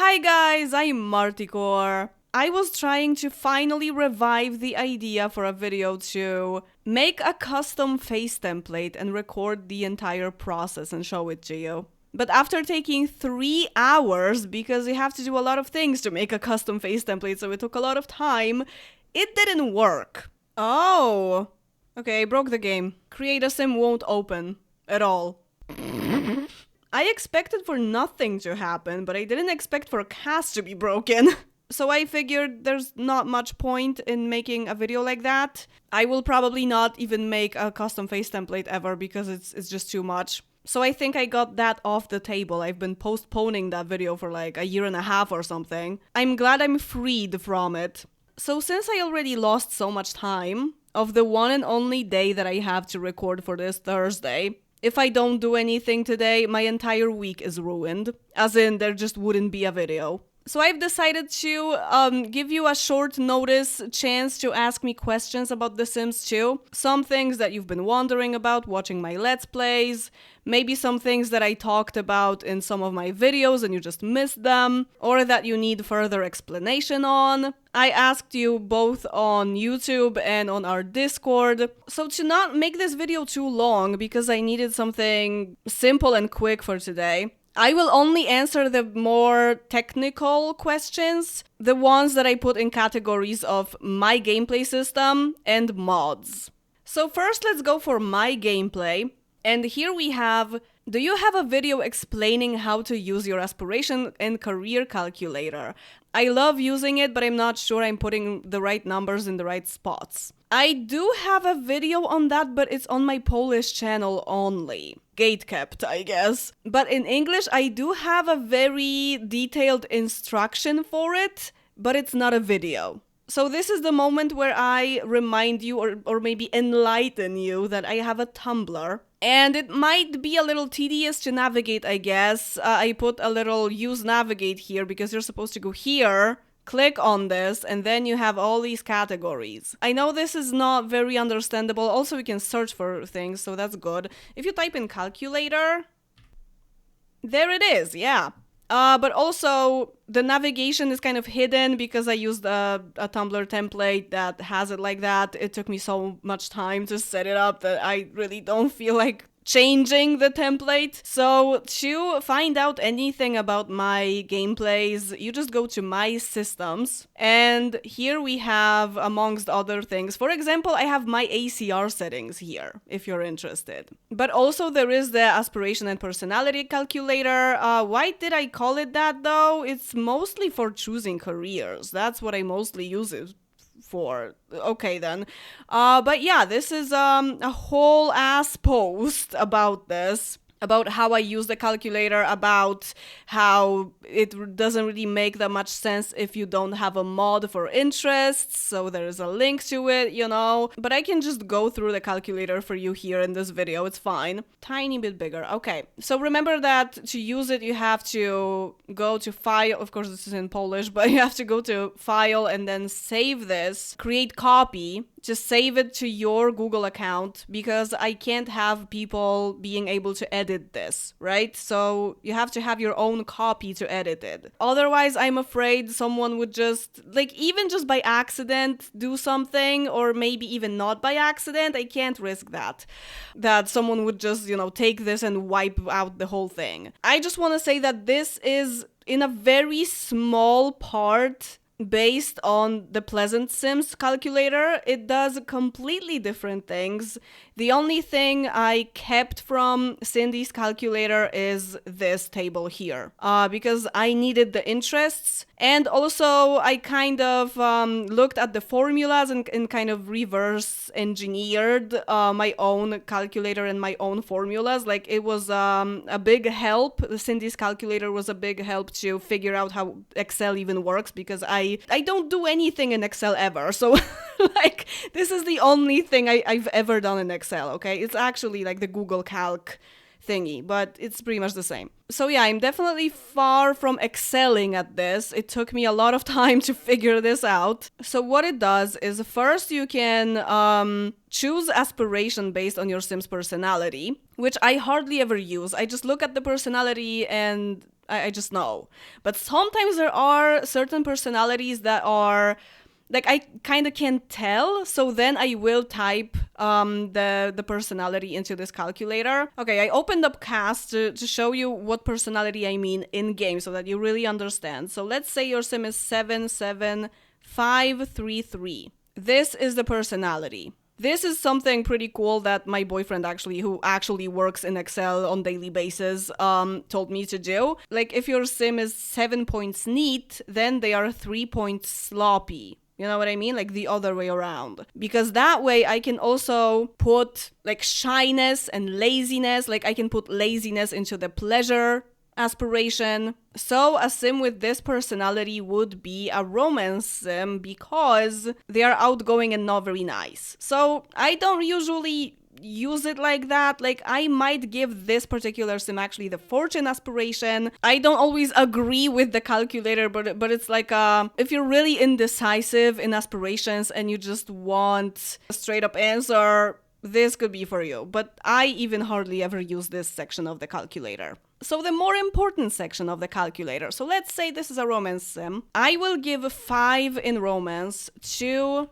Hi guys, I'm Marticore. I was trying to finally revive the idea for a video to make a custom face template and record the entire process and show it to you. But after taking 3 hours, because you have to do a lot of things to make a custom face template, so it took a lot of time, it didn't work. Oh, okay, I broke the game. Create a sim won't open at all. I expected for nothing to happen, but I didn't expect for cast to be broken. So I figured there's not much point in making a video like that. I will probably not even make a custom face template ever because it's just too much. So I think I got that off the table. I've been postponing that video for like a year and a half or something. I'm glad I'm freed from it. So since I already lost so much time of the one and only day that I have to record for this Thursday, if I don't do anything today, my entire week is ruined. As in, there just wouldn't be a video. So I've decided to give you a short notice chance to ask me questions about The Sims 2. Some things that you've been wondering about watching my Let's Plays. Maybe some things that I talked about in some of my videos and you just missed them. Or that you need further explanation on. I asked you both on YouTube and on our Discord. So to not make this video too long, because I needed something simple and quick for today, I will only answer the more technical questions, the ones that I put in categories of my gameplay system and mods. So first let's go for my gameplay. And here we have, do you have a video explaining how to use your aspiration and career calculator? I love using it, but I'm not sure I'm putting the right numbers in the right spots. I do have a video on that, but it's on my Polish channel only. Gatekept, I guess. But in English, I do have a very detailed instruction for it, but it's not a video. So this is the moment where I remind you or maybe enlighten you that I have a Tumblr. And it might be a little tedious to navigate, I guess. I put a little use navigate here because you're supposed to go here, click on this, and then you have all these categories. I know this is not very understandable. Also, you can search for things, so that's good. If you type in calculator, there it is, yeah. But also, the navigation is kind of hidden because I used a Tumblr template that has it like that. It took me so much time to set it up that I really don't feel like changing the template. So to find out anything about my gameplays, you just go to my systems, and here we have, amongst other things, for example, I have my ACR settings here if you're interested. But also there is the aspiration and personality calculator. Why did I call it that though? It's mostly for choosing careers. That's what I mostly use it for. Okay then. But yeah, this is a whole ass post about this. About how I use the calculator, about how it doesn't really make that much sense if you don't have a mod for interests, so there is a link to it, you know. But I can just go through the calculator for you here in this video, it's fine. Tiny bit bigger, okay. So remember that to use it you have to go to file, of course this is in Polish, but you have to go to file and then save this, create copy, just save it to your Google account because I can't have people being able to edit this, right? So you have to have your own copy to edit it. Otherwise, I'm afraid someone would just, like, even just by accident do something, or maybe even not by accident. I can't risk that. That someone would just, you know, take this and wipe out the whole thing. I just want to say that this is in a very small part based on the Pleasant Sims calculator. It does completely different things. The only thing I kept from Cindy's calculator is this table here, because I needed the interests, and also I kind of looked at the formulas and kind of reverse engineered my own calculator and my own formulas. Like, it was a big help. Cindy's calculator was a big help to figure out how Excel even works, because I don't do anything in Excel ever. So like, this is the only thing I've ever done in Excel, okay? It's actually like the Google Calc thingy, but it's pretty much the same. So yeah, I'm definitely far from excelling at this. It took me a lot of time to figure this out. So what it does is, first you can choose aspiration based on your Sim's personality, which I hardly ever use. I just look at the personality and I just know. But sometimes there are certain personalities that are like I kind of can't tell, so then I will type the personality into this calculator. Okay, I opened up Cast to show you what personality I mean in game so that you really understand. So let's say your sim is 77533. This is the personality. This is something pretty cool that my boyfriend who actually works in Excel on daily basis, told me to do. Like if your sim is 7 points neat, then they are 3 points sloppy. You know what I mean? Like the other way around. Because that way I can also put like shyness and laziness. Like I can put laziness into the pleasure aspiration. So a sim with this personality would be a romance sim because they are outgoing and not very nice. So I don't usually use it like that. Like I might give this particular sim actually the fortune aspiration. I don't always agree with the calculator, but it's like if you're really indecisive in aspirations and you just want a straight up answer, this could be for you. But I even hardly ever use this section of the calculator. So the more important section of the calculator. So let's say this is a romance sim. I will give 5 in romance to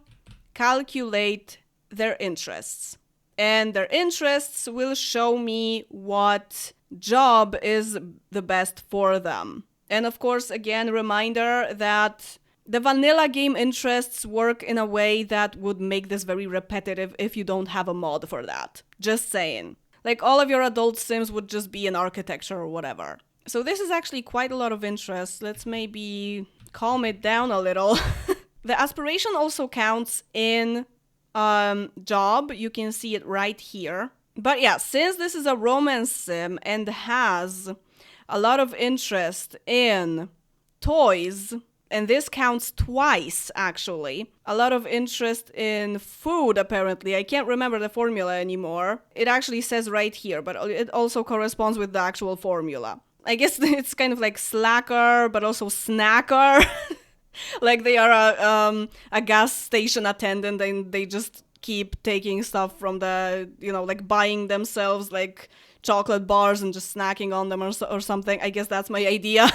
calculate their interests. And their interests will show me what job is the best for them. And of course, again, reminder that the vanilla game interests work in a way that would make this very repetitive if you don't have a mod for that. Just saying. Like all of your adult sims would just be in architecture or whatever. So this is actually quite a lot of interest. Let's maybe calm it down a little. The aspiration also counts in job. You can see it right here. But yeah, since this is a romance sim and has a lot of interest in toys, and this counts twice actually, a lot of interest in food apparently. I can't remember the formula anymore. It actually says right here, but it also corresponds with the actual formula. I guess it's kind of like slacker, but also snacker. Like they are a gas station attendant and they just keep taking stuff from the, like buying themselves like chocolate bars and just snacking on them or something. I guess that's my idea.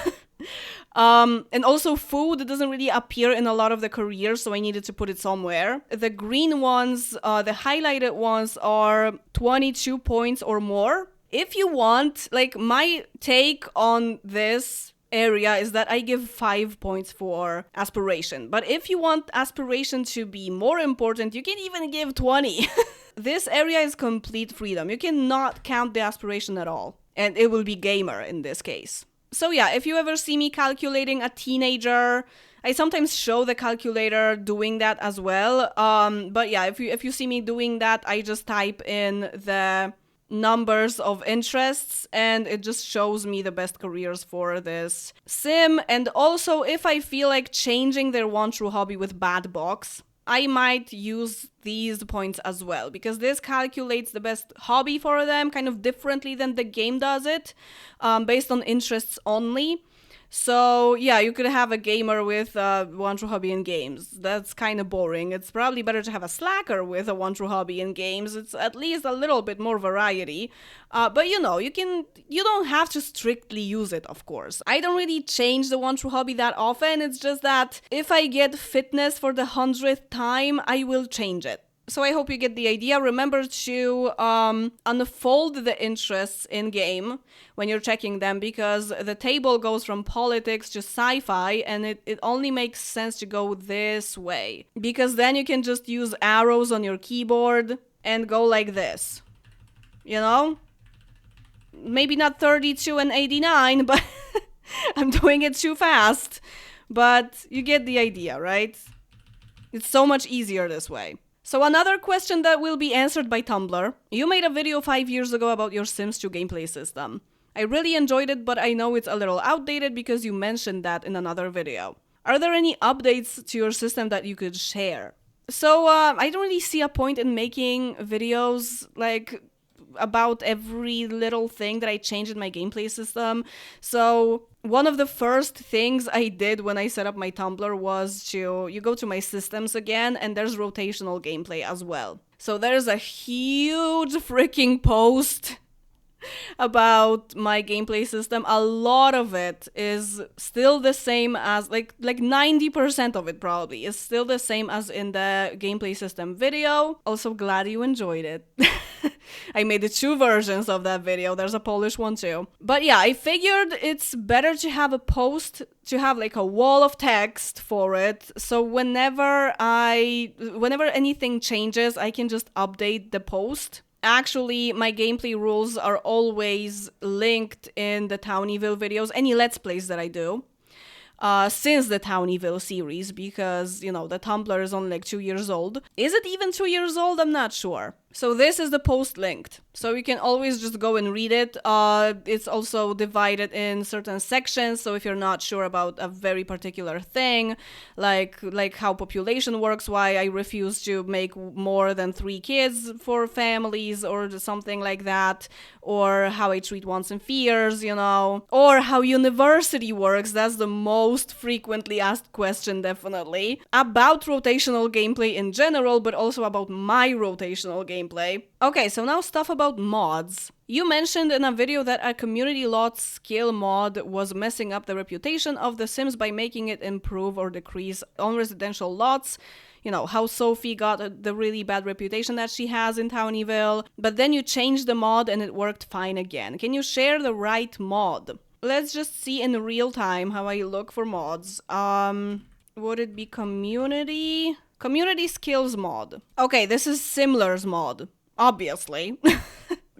And also food doesn't really appear in a lot of the careers, so I needed to put it somewhere. The green ones, the highlighted ones are 22 points or more. If you want, like my take on this area is that I give 5 points for aspiration. But if you want aspiration to be more important, you can even give 20. This area is complete freedom. You cannot count the aspiration at all. And it will be gamer in this case. So yeah, if you ever see me calculating a teenager, I sometimes show the calculator doing that as well. But yeah, if you see me doing that, I just type in the numbers of interests and it just shows me the best careers for this sim. And also if I feel like changing their one true hobby with bad box, I might use these points as well, because this calculates the best hobby for them kind of differently than the game does it, based on interests only. So yeah, you could have a gamer with one true hobby in games. That's kind of boring. It's probably better to have a slacker with a one true hobby in games. It's at least a little bit more variety. But you don't have to strictly use it, of course. I don't really change the one true hobby that often. It's just that if I get fitness for the 100th time, I will change it. So I hope you get the idea. Remember to unfold the interests in game when you're checking them, because the table goes from politics to sci-fi, and it only makes sense to go this way, because then you can just use arrows on your keyboard and go like this. Maybe not 32 and 89, but I'm doing it too fast. But you get the idea, right? It's so much easier this way. So another question that will be answered by Tumblr. You made a video 5 years ago about your Sims 2 gameplay system. I really enjoyed it, but I know it's a little outdated because you mentioned that in another video. Are there any updates to your system that you could share? So I don't really see a point in making videos like about every little thing that I changed in my gameplay system. So one of the first things I did when I set up my Tumblr was you go to my systems again, and there's rotational gameplay as well. So there's a huge freaking post about my gameplay system, a lot of it is still the same as like 90% of it probably is still the same as in the gameplay system video. Also glad you enjoyed it. I made the 2 versions of that video. There's a Polish one too. But yeah, I figured it's better to have a post, to have like a wall of text for it. So whenever anything changes, I can just update the post. Actually, my gameplay rules are always linked in the Townieville videos, any Let's Plays that I do. Since the Townieville series, because, you know, the Tumblr is only like 2 years old. Is it even 2 years old? I'm not sure. So this is the post linked. So you can always just go and read it. It's also divided in certain sections. So if you're not sure about a very particular thing, like how population works, why I refuse to make more than 3 kids for families or something like that, or how I treat wants and fears, you know, or how university works. That's the most frequently asked question, definitely. About rotational gameplay in general, but also about my rotational gameplay. Okay, so now stuff about mods. You mentioned in a video that a community lot skill mod was messing up the reputation of The Sims by making it improve or decrease on residential lots. You know, how Sophie got the really bad reputation that she has in Townieville, but then you changed the mod and it worked fine again. Can you share the right mod? Let's just see in real time how I look for mods. Would it be community? Community skills mod. Okay, this is Simler's mod, obviously,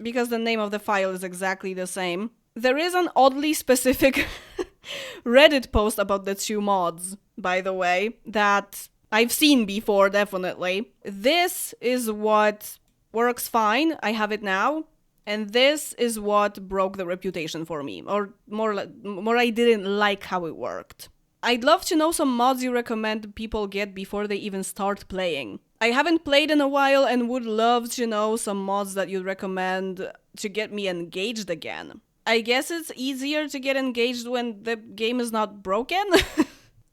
because the name of the file is exactly the same. There is an oddly specific Reddit post about the 2 mods, by the way, that I've seen before, definitely. This is what works fine, I have it now, and this is what broke the reputation for me, or more I didn't like how it worked. I'd love to know some mods you recommend people get before they even start playing. I haven't played in a while and would love to know some mods that you'd recommend to get me engaged again. I guess it's easier to get engaged when the game is not broken.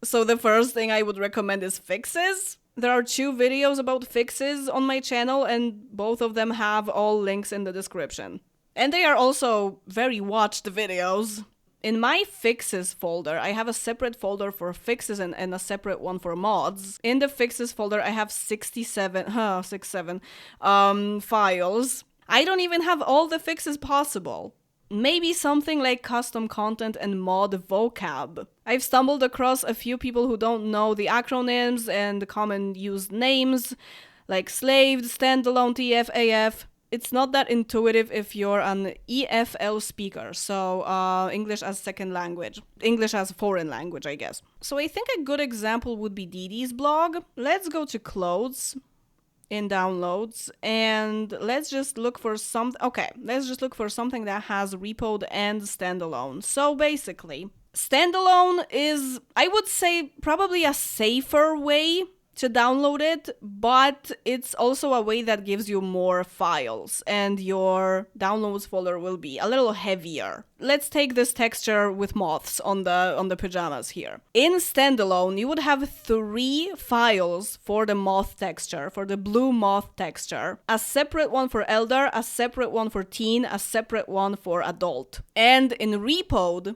So the first thing I would recommend is fixes. There are 2 videos about fixes on my channel and both of them have all links in the description. And they are also very watched videos. In my fixes folder, I have a separate folder for fixes and a separate one for mods. In the fixes folder, I have 67 files. I don't even have all the fixes possible. Maybe something like custom content and mod vocab. I've stumbled across a few people who don't know the acronyms and the common used names, like slaved, standalone, TF, AF. It's not that intuitive if you're an EFL speaker, so English as second language. English as foreign language, I guess. So I think a good example would be Dee blog. Let's go to clothes in downloads and let's just look for something that has repoed and standalone. So basically, standalone is, I would say, probably a safer way to download it, but it's also a way that gives you more files and your downloads folder will be a little heavier. Let's take this texture with moths on the pajamas here. In standalone, you would have 3 files for the moth texture, for the blue moth texture. A separate one for elder, a separate one for teen, a separate one for adult. And in Repo,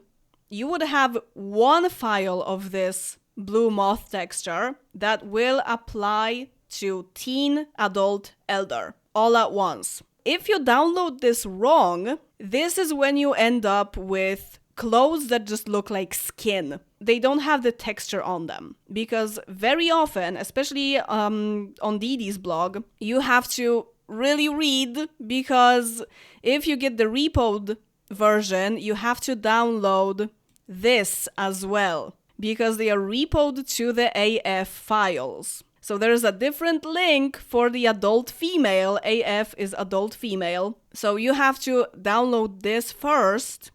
you would have 1 file of this blue moth texture that will apply to teen, adult, elder, all at once. If you download this wrong, this is when you end up with clothes that just look like skin. They don't have the texture on them. Because very often, especially on Dee blog, you have to really read, because if you get the repoed version, you have to download this as well, because they are repoed to the AF files. So there's a different link for the adult female. AF is adult female. So you have to download this first,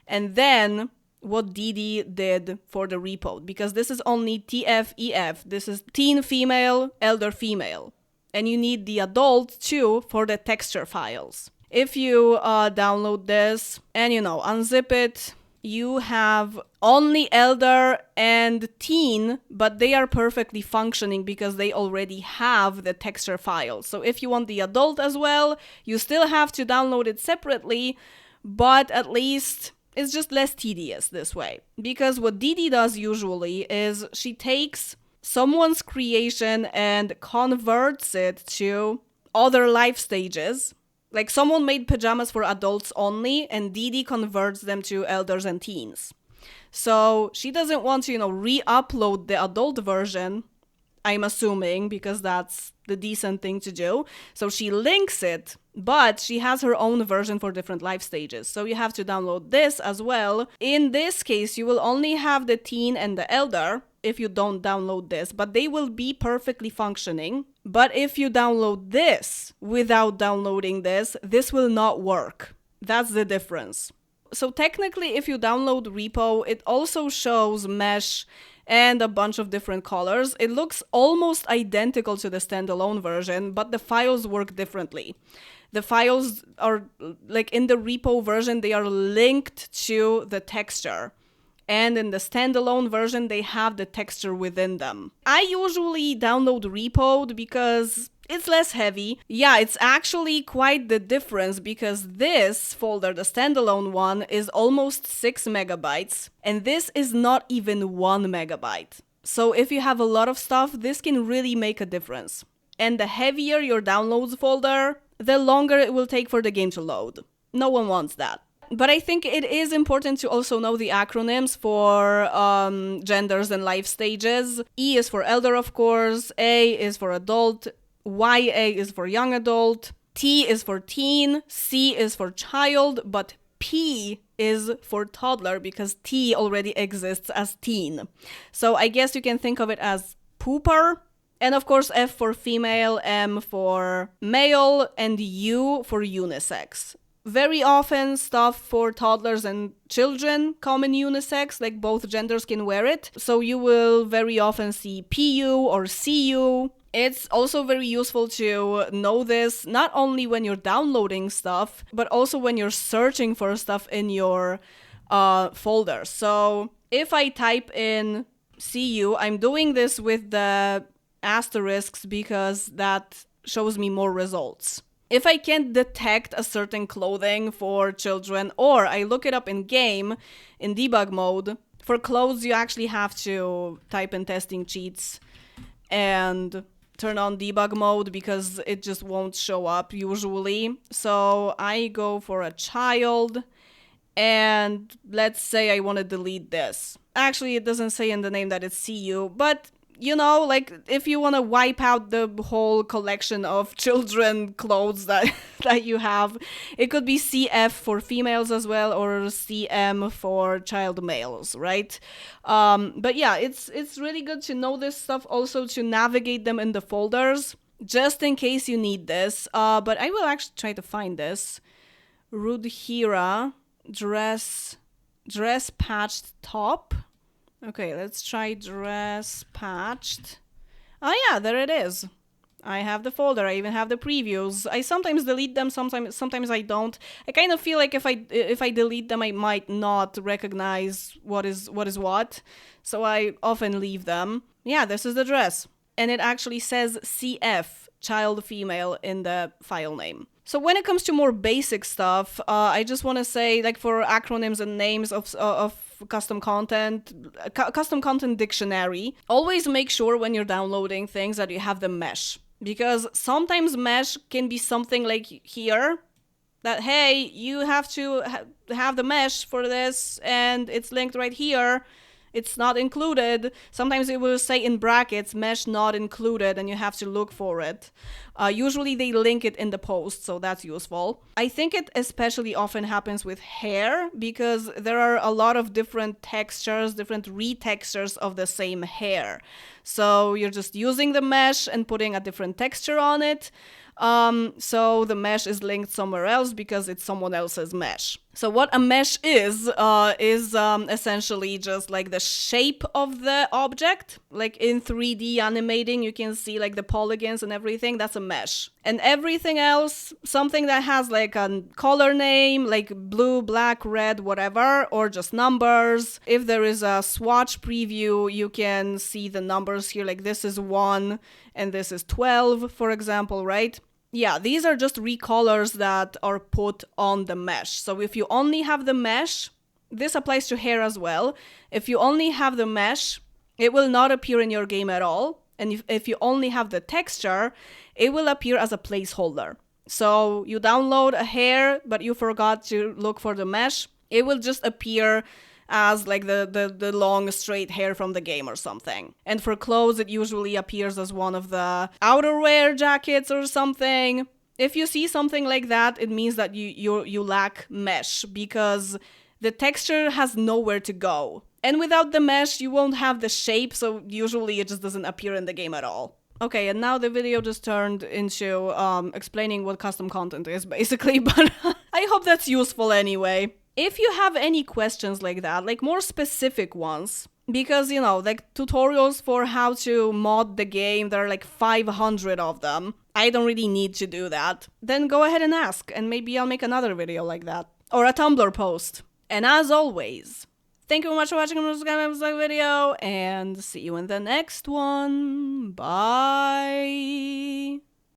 and then what Dee did for the repo, because this is only TF, EF. This is teen female, elder female. And you need the adult too for the texture files. If you download this and, unzip it, you have only elder and teen, but they are perfectly functioning because they already have the texture file. So if you want the adult as well, you still have to download it separately, but at least it's just less tedious this way. Because what Didi does usually is she takes someone's creation and converts it to other life stages. Like someone made pajamas for adults only, and Didi converts them to elders and teens. So she doesn't want to, re-upload the adult version, I'm assuming, because that's the decent thing to do. So she links it, but she has her own version for different life stages. So you have to download this as well. In this case, you will only have the teen and the elder if you don't download this, but they will be perfectly functioning. But if you download this without downloading this will not work. That's the difference. So technically, if you download Repo, it also shows mesh and a bunch of different colors. It looks almost identical to the standalone version, but the files work differently. The files are, like in the Repo version, they are linked to the texture. And in the standalone version, they have the texture within them. I usually download Repo because it's less heavy. Yeah, it's actually quite the difference because this folder, the standalone one, is almost 6 megabytes. And this is not even 1 megabyte. So if you have a lot of stuff, this can really make a difference. And the heavier your downloads folder, the longer it will take for the game to load. No one wants that. But I think it is important to also know the acronyms for genders and life stages. E is for elder, of course. A is for adult. YA is for young adult. T is for teen. C is for child. But P is for toddler because T already exists as teen. So I guess you can think of it as pooper. And of course, F for female, M for male, and U for unisex. Very often, stuff for toddlers and children come in unisex, like both genders can wear it. So you will very often see PU or CU. It's also very useful to know this, not only when you're downloading stuff, but also when you're searching for stuff in your folder. So if I type in CU, I'm doing this with the asterisks because that shows me more results. If I can't detect a certain clothing for children, or I look it up in game, in debug mode, for clothes you actually have to type in testing cheats and turn on debug mode because it just won't show up usually. So I go for a child, and let's say I want to delete this. Actually, it doesn't say in the name that it's CU, but like if you want to wipe out the whole collection of children clothes that you have, it could be CF for females as well, or CM for child males, right? But yeah, it's really good to know this stuff, also to navigate them in the folders, just in case you need this. But I will actually try to find this. Rudhira dress patched top. Okay, let's try dress patched. Oh yeah, there it is. I have the folder. I even have the previews. I sometimes delete them, sometimes I don't. I kind of feel like if I delete them, I might not recognize what is what. So I often leave them. Yeah, this is the dress. And it actually says CF, child female, in the file name. So when it comes to more basic stuff, I just want to say, like for acronyms and names of custom content dictionary, always make sure when you're downloading things that you have the mesh. Because sometimes mesh can be something like here, that, hey, you have to have the mesh for this, and it's linked right here. It's not included. Sometimes it will say in brackets, mesh not included, and you have to look for it. Usually they link it in the post, so that's useful. I think it especially often happens with hair, because there are a lot of different textures, different retextures of the same hair. So you're just using the mesh and putting a different texture on it. So the mesh is linked somewhere else because it's someone else's mesh. So what a mesh is essentially just like the shape of the object. Like in 3D animating, you can see like the polygons and everything. That's a mesh. And everything else, something that has like a color name, like blue, black, red, whatever, or just numbers. If there is a swatch preview, you can see the numbers here. Like this is 1 and this is 12, for example, right? Yeah, these are just recolors that are put on the mesh. So if you only have the mesh, this applies to hair as well. If you only have the mesh, it will not appear in your game at all. And if you only have the texture, it will appear as a placeholder. So you download a hair, but you forgot to look for the mesh, it will just appear as like the long straight hair from the game or something. And for clothes, it usually appears as one of the outerwear jackets or something. If you see something like that, it means that you lack mesh because the texture has nowhere to go. And without the mesh, you won't have the shape, so usually it just doesn't appear in the game at all. Okay, and now the video just turned into explaining what custom content is, basically, but I hope that's useful anyway. If you have any questions like that, like more specific ones, because, you know, like tutorials for how to mod the game, there are like 500 of them. I don't really need to do that. Then go ahead and ask, and maybe I'll make another video like that. Or a Tumblr post. And as always, thank you very much for watching this video, and see you in the next one. Bye!